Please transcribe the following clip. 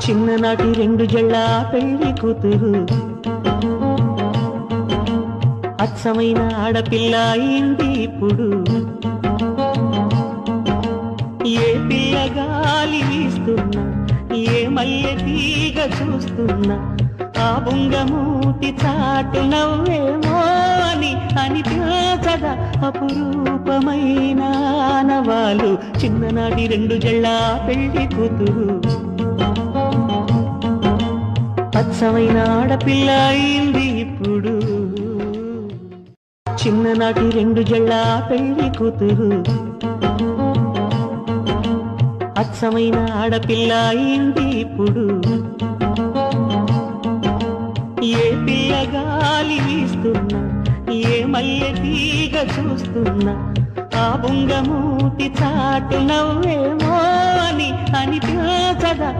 చిన్ననాటి రెండు జళ్ళ పెళ్లి కూతురు అచ్చమైన ఆడపిల్ల అయింది ఇప్పుడు. ఏ పిల్ల గాలి వీస్తున్నా, ఏ మల్లె తీగ చూస్తున్నా, ఆ బుంగమూతి చాటు నవ్వేమో అని అనిపించగా అపురూపమైన ఆనవాలు. చిన్ననాటి రెండు జళ్ళ పెళ్లి కూతురు అచ్చమైన ఆడపిల్ల అయింది ఇప్పుడు. చిన్ననాటి రెండు జళ్ళ పెళ్లి కూతురు అచ్చమైన ఆడపిల్ల అయింది ఇప్పుడు. ఏ పిల్ల గాలి వీస్తున్నా, ఏ మల్లె తీగ చూస్తున్నా, ఆ బుంగమూతి చాటు నవ్వేమో అని అనిపించగా